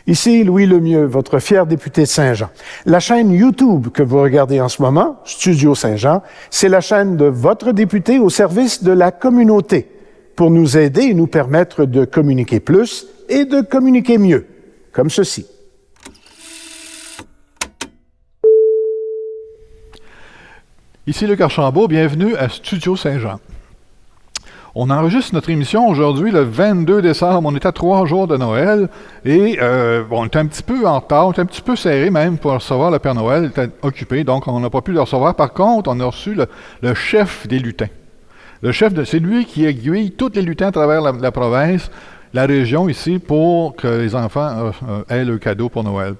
Ici Louis Lemieux, votre fier député de Saint-Jean. La chaîne YouTube que vous regardez en ce moment, Studio Saint-Jean, c'est la chaîne de votre député au service de la communauté pour nous aider et nous permettre de communiquer plus et de communiquer mieux, comme ceci. Ici Luc Archambault, bienvenue à Studio Saint-Jean. On enregistre notre émission aujourd'hui le 22 décembre. On est à 3 jours de Noël et on est un petit peu en retard, on est un petit peu serré même pour recevoir le Père Noël. Il était occupé, donc on n'a pas pu le recevoir. Par contre, on a reçu le chef des lutins. C'est lui qui aiguille tous les lutins à travers la province, la région ici, pour que les enfants aient le cadeau pour Noël.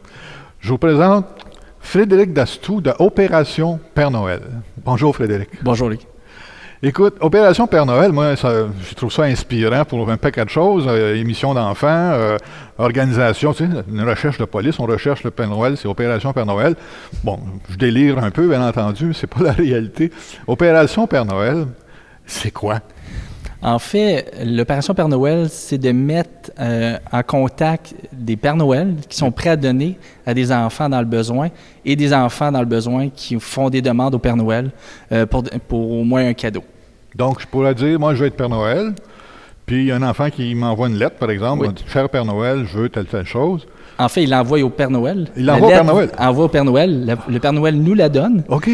Je vous présente Frédéric Dastou de Opération Père Noël. Bonjour Frédéric. Bonjour Luc. Écoute, Opération Père Noël, moi, je trouve ça inspirant pour un paquet de choses. Émission d'enfants, organisation, tu sais, une recherche de police, on recherche le Père Noël, c'est Opération Père Noël. Bon, je délire un peu, bien entendu, mais c'est pas la réalité. Opération Père Noël, c'est quoi? En fait, l'opération Père Noël, c'est de mettre en contact des Pères Noël qui sont prêts à donner à des enfants dans le besoin et des enfants dans le besoin qui font des demandes au Père Noël pour au moins un cadeau. Donc, je pourrais dire, moi, je veux être Père Noël, puis il y a un enfant qui m'envoie une lettre, par exemple, Oui. on dit, « Cher Père Noël, je veux telle chose. » En fait, il l'envoie au Père Noël. Il l'envoie au Père Noël? Envoie au Père Noël. Le Père Noël nous la donne. OK.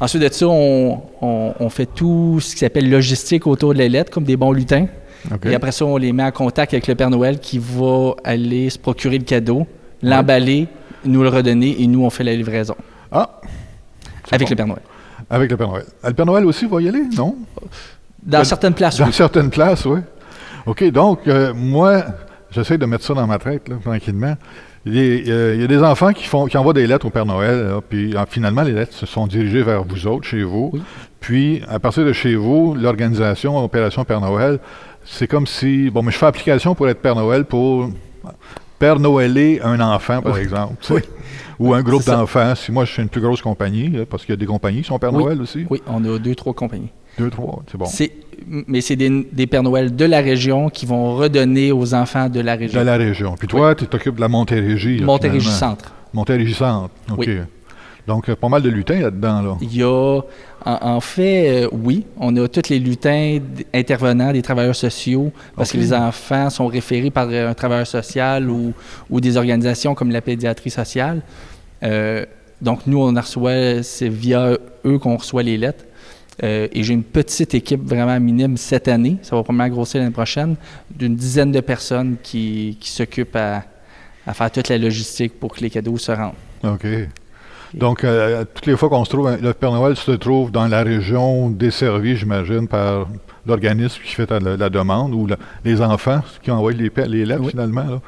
Ensuite de ça, on fait tout ce qui s'appelle logistique autour de la lettre, comme des bons lutins. Okay. Et après ça, on les met en contact avec le Père Noël qui va aller se procurer le cadeau, l'emballer, nous le redonner et nous, on fait la livraison. Ah! Avec le Père Noël. Avec le Père Noël. Le Père Noël aussi va y aller, non? Dans certaines places, Dans oui. certaines places, oui. OK, donc, moi, j'essaie de mettre ça dans ma tête, là, tranquillement. Il y a des enfants qui envoient des lettres au Père Noël, là, puis finalement, les lettres se sont dirigées vers vous autres, chez vous. Oui. Puis, à partir de chez vous, l'organisation Opération Père Noël, c'est comme si, bon, mais je fais application pour être Père Noël pour Père Noëler un enfant, par exemple. Tu sais. Ou un groupe d'enfants. Si moi, je suis une plus grosse compagnie, là, parce qu'il y a des compagnies qui sont Père Noël aussi. Oui, on a 2-3 compagnies. 2-3, c'est bon. Mais c'est des Pères Noël de la région qui vont redonner aux enfants de la région. De la région. Puis toi, tu t'occupes de la Montérégie. Là, Montérégie finalement. Centre. Montérégie Centre, OK. Oui. Donc, pas mal de lutins là-dedans, là. Il y a, en fait, oui, on a tous les lutins intervenants, des travailleurs sociaux, parce que les enfants sont référés par un travailleur social ou des organisations comme la pédiatrie sociale. Donc, nous, on reçoit, c'est via eux qu'on reçoit les lettres. Et j'ai une petite équipe vraiment minime cette année, ça va probablement grossir l'année prochaine, d'une dizaine de personnes qui s'occupent à faire toute la logistique pour que les cadeaux se rendent. OK. Donc, toutes les fois qu'on se trouve, le Père Noël se trouve dans la région desservie, j'imagine, par l'organisme qui fait la demande, ou les enfants qui envoient les lettres, finalement. Là.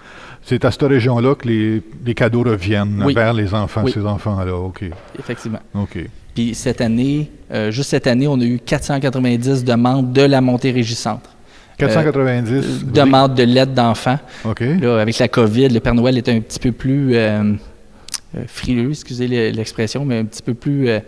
C'est à cette région-là que les cadeaux reviennent vers les enfants, ces enfants-là. OK. Effectivement. OK. Puis cette année, juste cette année, on a eu 490 demandes de la Montérégie Centre. 490 demandes de l'aide d'enfants. OK. Là, avec la COVID, le Père Noël est un petit peu plus frileux, excusez l'expression, mais un petit peu plus... il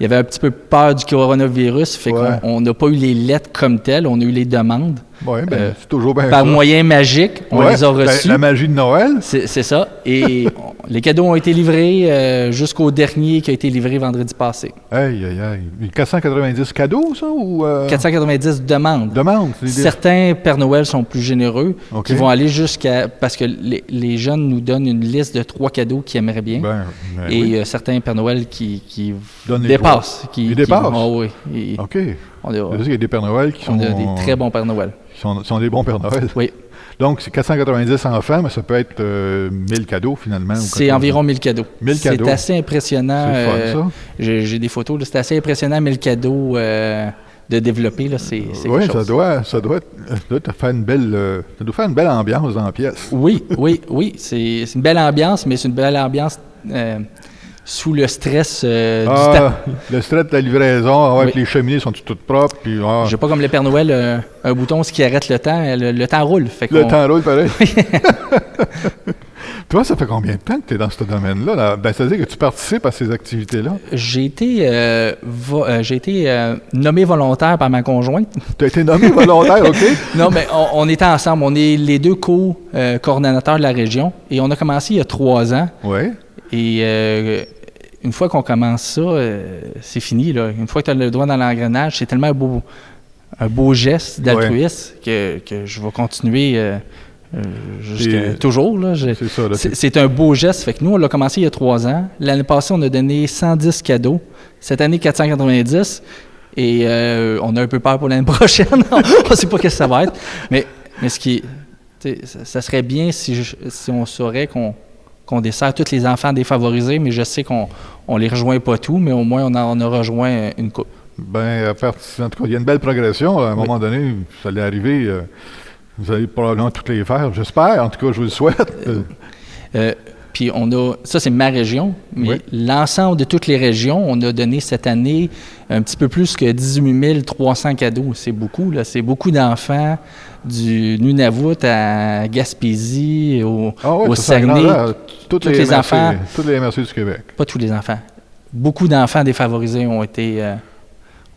y avait un petit peu peur du coronavirus, fait qu'on n'a pas eu les lettres comme telles, on a eu les demandes. Oui, bien, c'est toujours bien par ça. moyen magique, on les a reçus. La magie de Noël. C'est ça. Et les cadeaux ont été livrés jusqu'au dernier qui a été livré vendredi passé. Aïe, aïe, aïe. 490 cadeaux, ça? Ou 490 demandes. Certains Pères Noël sont plus généreux, qui vont aller jusqu'à... Parce que les jeunes nous donnent une liste de 3 cadeaux qu'ils aimeraient bien. Et certains Pères Noël qui dépassent. Ils dépassent? Oui. OK. Il y a des Pères Noël qui sont... On a des très bons Pères Noël. Sont des bons Pères Noël. Oui. Donc, c'est 490 enfants, mais ça peut être 1000 cadeaux, finalement. C'est environ 1000 cadeaux. 1000 cadeaux. C'est assez impressionnant. C'est fun, ça. J'ai des photos. C'est assez impressionnant, 1000 cadeaux de développer. Là, c'est oui, ça doit faire une belle ambiance dans la pièce. Oui. C'est une belle ambiance, mais c'est une belle ambiance sous le stress du temps. Le stress de la livraison, que les cheminées sont toutes propres. Puis, j'ai pas comme le Père Noël, un bouton qui arrête le temps. Le temps roule. Le temps roule, pareil. Toi, ça fait combien de temps que tu es dans ce domaine-là? Là? Ben, c'est-à-dire que tu participes à ces activités-là? J'ai été nommé volontaire par ma conjointe. Tu as été nommé volontaire, OK? Non, mais on était ensemble. On est les deux co-coordonnateurs de la région. Et on a commencé il y a 3 ans. Oui. Et une fois qu'on commence ça, c'est fini. Là. Une fois que tu as le doigt dans l'engrenage, c'est tellement un beau geste d'altruisme que je vais continuer jusqu'à toujours. Là. C'est ça. Là, c'est un beau geste. Fait que nous, on l'a commencé il y a 3 ans. L'année passée, on a donné 110 cadeaux. Cette année, 490. Et on a un peu peur pour l'année prochaine. On ne sait pas ce que ça va être. Mais ce qui ça serait bien si on saurait qu'on dessert tous les enfants défavorisés, mais je sais qu'on ne les rejoint pas tous, mais au moins on a rejoint une couple. Bien, en tout cas, il y a une belle progression. À un moment donné, ça allait arriver. Vous allez probablement toutes les faire, j'espère. En tout cas, je vous le souhaite. Puis ça c'est ma région, mais l'ensemble de toutes les régions, on a donné cette année un petit peu plus que 18 300 cadeaux. C'est beaucoup, là. C'est beaucoup d'enfants du Nunavut à Gaspésie, au Saguenay. Tous les enfants. Tous les MRC du Québec. Pas tous les enfants. Beaucoup d'enfants défavorisés ont été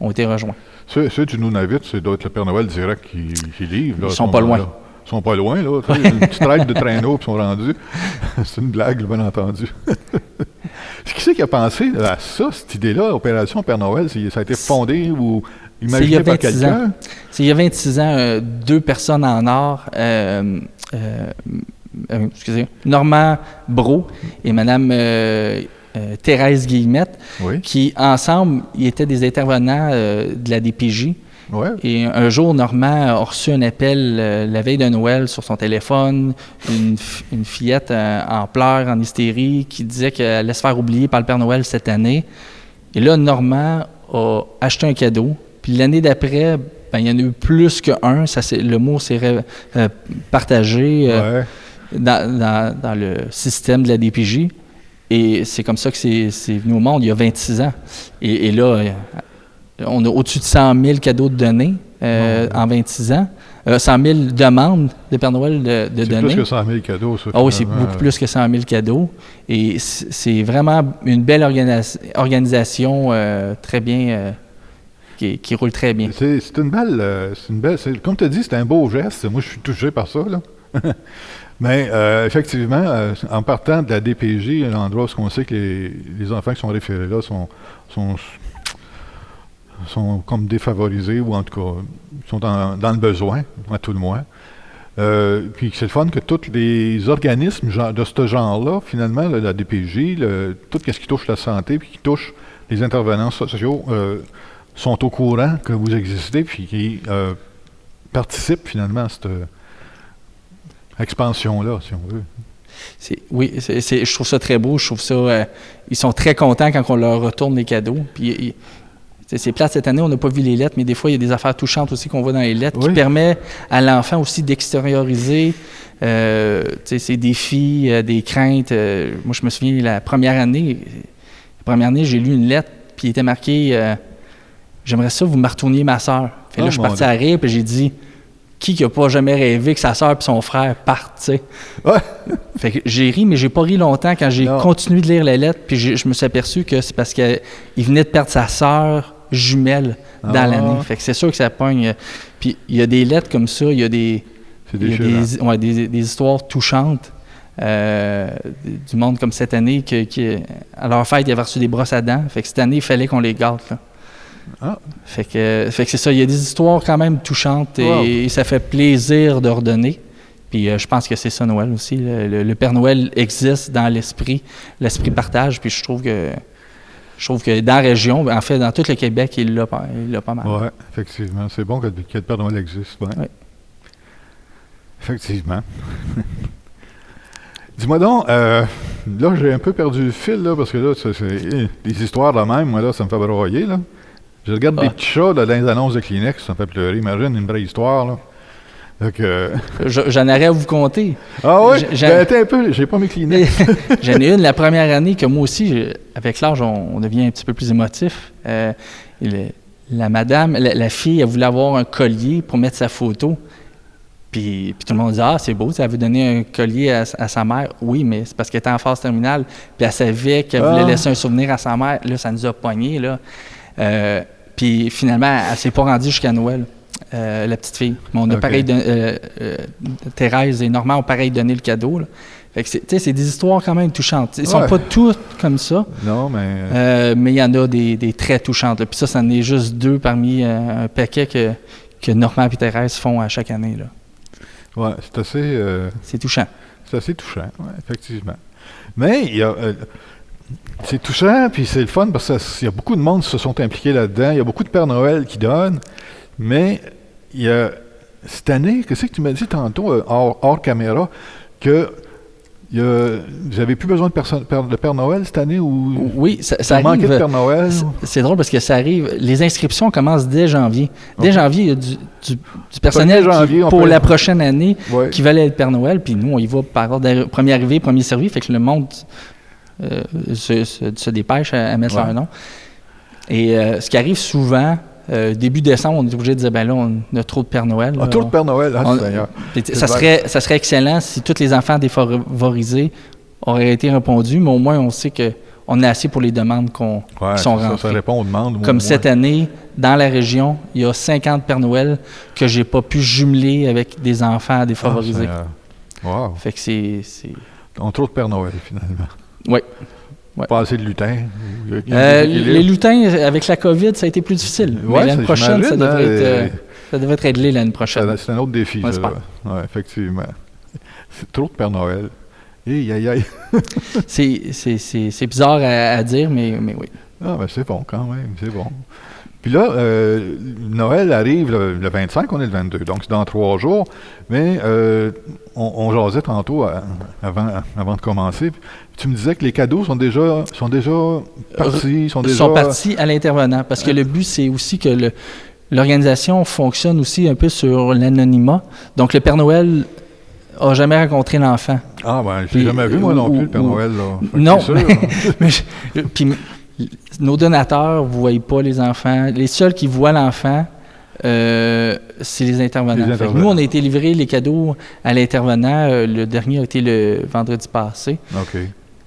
rejoints. Ceux du Nunavut, c'est doit être le Père Noël direct qui livre. Là, ils sont pas loin. Ils sont pas loin, là. Une petite traite de traîneau, puis ils sont rendus. C'est une blague, bien entendu. Qui c'est qui a pensé à ça, cette idée-là, Opération Père Noël? Ça a été fondé ou imaginé par quelqu'un? C'est il y a 26 ans, 2 personnes en or, Normand Brault et Mme Thérèse Guillemette, qui, ensemble, ils étaient des intervenants de la DPJ. Ouais. Et un jour, Normand a reçu un appel la veille de Noël sur son téléphone, une fillette en pleurs, en hystérie, qui disait qu'elle allait se faire oublier par le Père Noël cette année. Et là, Normand a acheté un cadeau. Puis l'année d'après, il y en a eu plus qu'un. Le mot s'est partagé dans le système de la DPJ. Et c'est comme ça que c'est venu au monde il y a 26 ans. Et là, on a au-dessus de 100 000 cadeaux de donnés en 26 ans. 100 000 demandes de Père Noël de donner. C'est plus que 100 000 cadeaux, ça. Ah oui, c'est beaucoup plus que 100 000 cadeaux. Et c'est vraiment une belle organisation très bien, qui roule très bien. C'est une belle... comme tu as dit, c'est un beau geste. Moi, je suis touché par ça, là. Mais effectivement, en partant de la DPJ, un endroit où on sait que les enfants qui sont référés là sont comme défavorisés, ou en tout cas sont dans le besoin, à tout le moins. Puis c'est le fun que tous les organismes de ce genre-là, finalement, la DPJ, tout ce qui touche la santé, puis qui touche les intervenants sociaux, sont au courant que vous existez, puis qui participent finalement à cette expansion-là, si on veut. Je trouve ça très beau. Je trouve ça... ils sont très contents quand on leur retourne les cadeaux. Puis c'est plate cette année, on n'a pas vu les lettres, mais des fois, il y a des affaires touchantes aussi qu'on voit dans les lettres qui permettent à l'enfant aussi d'extérioriser ses défis, des craintes. Moi, je me souviens, la première année, j'ai lu une lettre, puis il était marqué j'aimerais ça, vous me retourniez ma sœur. Là, je suis parti à rire, puis j'ai dit qui n'a pas jamais rêvé que sa sœur et son frère partent, tu sais? Ouais. Fait que j'ai ri, mais j'ai pas ri longtemps quand j'ai continué de lire la lettre, puis je me suis aperçu que c'est parce qu'il venait de perdre sa sœur jumelle dans l'année. Fait que c'est sûr que ça pogne. Puis il y a des lettres comme ça, il y a des histoires touchantes du monde comme cette année à leur fête, ils avaient reçu des brosses à dents. Fait que cette année, il fallait qu'on les gâte, là. Fait que c'est ça, il y a des histoires quand même touchantes et ça fait plaisir de redonner. Puis je pense que c'est ça Noël aussi. Le Père Noël existe dans l'esprit partage. Puis je trouve que dans la région, en fait, dans tout le Québec, il l'a pas mal. Oui, effectivement. C'est bon que le Père Noël existe. Ouais. Oui. Effectivement. Dis-moi donc, là, j'ai un peu perdu le fil, là, parce que là, c'est des histoires de même, moi, là, ça me fait broyer, là. Je regarde des petits chats là, dans les annonces de Kleenex, ça me fait pleurer. Imagine une vraie histoire, là. Donc, j'en aurais à vous conter. Ah oui? Attends un peu, j'ai pas mes Kleenex. J'en ai une la première année que moi aussi, avec l'âge, on devient un petit peu plus émotif. La madame, la fille, elle voulait avoir un collier pour mettre sa photo. Puis tout le monde dit « Ah, c'est beau, elle veut donner un collier à sa mère. » Oui, mais c'est parce qu'elle était en phase terminale, puis elle savait qu'elle voulait laisser un souvenir à sa mère. Là, ça nous a pognés, là. Puis finalement, elle s'est pas rendue jusqu'à Noël, la petite fille. Mais on a pareil, Thérèse et Normand ont pareil donné le cadeau, là. Fait que c'est des histoires quand même touchantes. Ils sont pas toutes comme ça. Non, mais... mais il y en a des très touchantes, là. Puis ça en est juste 2 parmi un paquet que Normand et Thérèse font à chaque année, là. Oui, c'est assez... c'est touchant. C'est assez touchant, oui, effectivement. Mais il y a... c'est touchant, puis c'est le fun, parce qu'il y a beaucoup de monde qui se sont impliqués là-dedans. Il y a beaucoup de Père Noël qui donnent. Mais il y a... Cette année, qu'est-ce que tu m'as dit tantôt, hors caméra, que... vous n'avez plus besoin de Père Noël cette année ou oui, ça arrive. Manquait de Père Noël? C'est drôle parce que ça arrive. Les inscriptions commencent dès janvier. Dès janvier, il y a du personnel pour la prochaine année qui va aller être Père Noël. Puis nous, on y va par ordre premier arrivé, premier servi. Fait que le monde se dépêche à mettre leur nom. Et ce qui arrive souvent, début décembre, on est obligé de dire, ben là, on a trop de Père Noël. Là, trop de Père Noël, Seigneur. Ça serait excellent si tous les enfants défavorisés auraient été répondus, mais au moins, on sait qu'on a assez pour les demandes qui sont rentrées. Ça répond aux demandes. Comme cette année, dans la région, il y a 50 Père Noël que j'ai pas pu jumeler avec des enfants défavorisés. Wow. Fait que c'est... On a trop de Père Noël, finalement. Oui. Ouais. Pas assez de lutins. Les lutins, avec la COVID, ça a été plus difficile. Mais l'année prochaine, ça devrait être réglé l'année prochaine. C'est un autre défi, ça. Oui, effectivement. C'est trop de Père Noël. Aïe. C'est bizarre à dire, mais oui. Ah, ben c'est bon quand même, c'est bon. Puis là, Noël arrive le 25, on est le 22, donc c'est dans 3 jours. Mais on jasait tantôt avant de commencer. Tu me disais que les cadeaux sont déjà partis. Sont partis à l'intervenant. Parce que le but, c'est aussi que l'organisation fonctionne aussi un peu sur l'anonymat. Donc, le Père Noël n'a jamais rencontré l'enfant. Ah, ben, je l'ai jamais vu, moi non plus, le Père Noël. Là. Non, puis nos donateurs ne voient pas les enfants. Les seuls qui voient l'enfant, c'est les intervenants. Nous, on a été livrés les cadeaux à l'intervenant. Le dernier a été le vendredi passé. OK.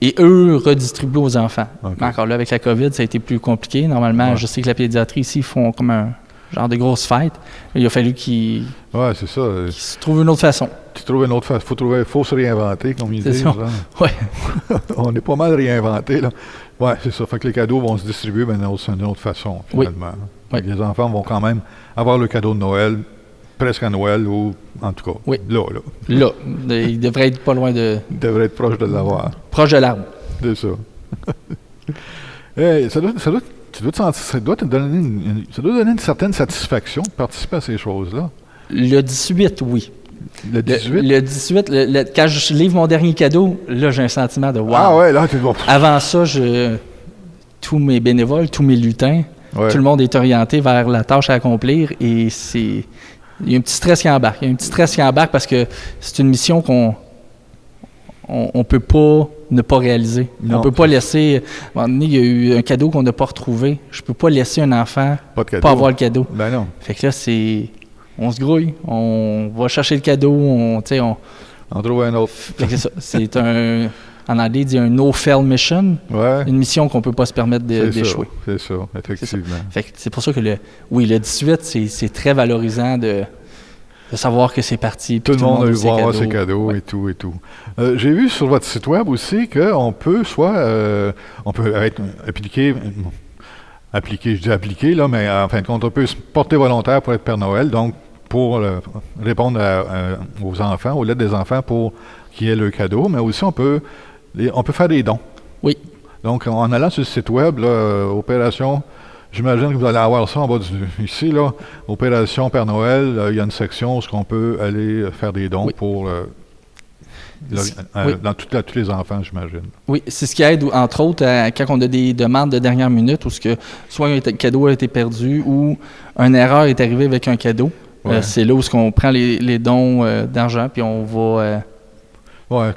Et eux redistribuent aux enfants. Okay. Encore là, avec la COVID, ça a été plus compliqué. Normalement, je sais que la pédiatrie ici, ils font comme un genre de grosse fête. Il a fallu qu'ils se trouvent une autre façon. Tu trouves une autre façon. Il faut se réinventer, comme ils disent. Oui. On est pas mal réinventés, là. Oui, c'est ça. Fait que les cadeaux vont se distribuer d'une autre façon, finalement. Oui. Les enfants vont quand même avoir le cadeau de Noël, presque à Noël, ou en tout cas, là. Il devrait être pas loin de... Il devrait être proche de l'avoir. Proche de l'arbre. C'est ça. Hey, ça doit te donner une certaine satisfaction de participer à ces choses-là. Le 18, oui. Le 18? Le 18, quand je livre mon dernier cadeau, là, j'ai un sentiment de « wow ». Ah ouais, là, t'es bon. Avant ça, tous mes bénévoles, tous mes lutins, tout le monde est orienté vers la tâche à accomplir et c'est... Il y a un petit stress qui embarque. Il y a un petit stress qui embarque parce que c'est une mission qu'on ne peut pas ne pas réaliser. Non, on ne peut pas laisser... À un moment donné, il y a eu un cadeau qu'on n'a pas retrouvé. Je ne peux pas laisser un enfant pas avoir le cadeau. Ben non. Fait que là, on se grouille, on va chercher le cadeau, on trouve un autre. C'est en anglais, il dit un no-fail mission. Ouais. Une mission qu'on ne peut pas se permettre d'échouer. C'est ça, effectivement. C'est pour ça que le 18, c'est très valorisant de savoir que c'est parti. Tout le monde va avoir ses cadeaux et tout. J'ai vu sur votre site web aussi qu'on peut on peut être appliqué, je dis appliqué, là, mais en fin de compte, on peut se porter volontaire pour être Père Noël, donc pour répondre aux enfants, aux lettres des enfants pour qu'il y ait le cadeau, mais aussi on peut faire des dons. Oui. Donc, en allant sur le site web, là, Opération, j'imagine que vous allez avoir ça en bas ici, là, Opération Père Noël, il y a une section où on peut aller faire des dons pour dans tous les enfants, j'imagine. Oui, c'est ce qui aide, entre autres, quand on a des demandes de dernière minute où soit un cadeau a été perdu ou une erreur est arrivée avec un cadeau. Ouais. C'est là où on prend les dons d'argent puis on va...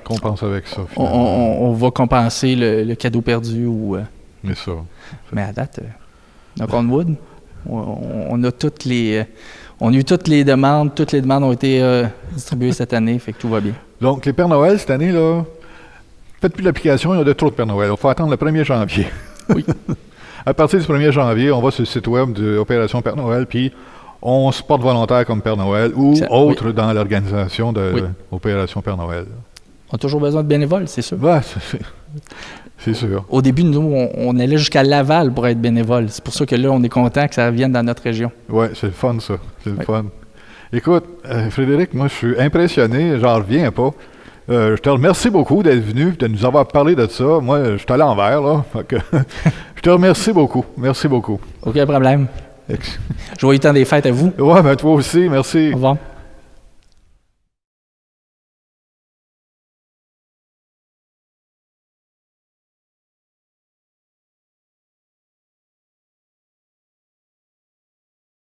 compense avec ça. On va compenser le cadeau perdu ou... Mais ça. Mais à date, knock on wood. On a on a eu toutes les demandes ont été distribuées cette année, fait que tout va bien. Donc, les Pères Noël, cette année, là, faites plus l'application, il y a de trop de Père Noël. Il faut attendre le 1er janvier. Oui. À partir du 1er janvier, on va sur le site web de Opération Père Noël, puis on se porte volontaire comme Père Noël ou autre dans l'organisation de Opération Père Noël. On a toujours besoin de bénévoles, c'est sûr. Ouais, c'est sûr. Au début, nous, on allait jusqu'à Laval pour être bénévole. C'est pour ça que là, on est content que ça revienne dans notre région. Oui, c'est le fun, ça. C'est le fun. Écoute, Frédéric, moi, je suis impressionné. J'en reviens pas. Je te remercie beaucoup d'être venu et de nous avoir parlé de ça. Moi, je suis à l'envers, là. Je te remercie beaucoup. Merci beaucoup. Aucun problème. Joyeux temps des fêtes à vous. Ouais, ben toi aussi. Merci. Au revoir.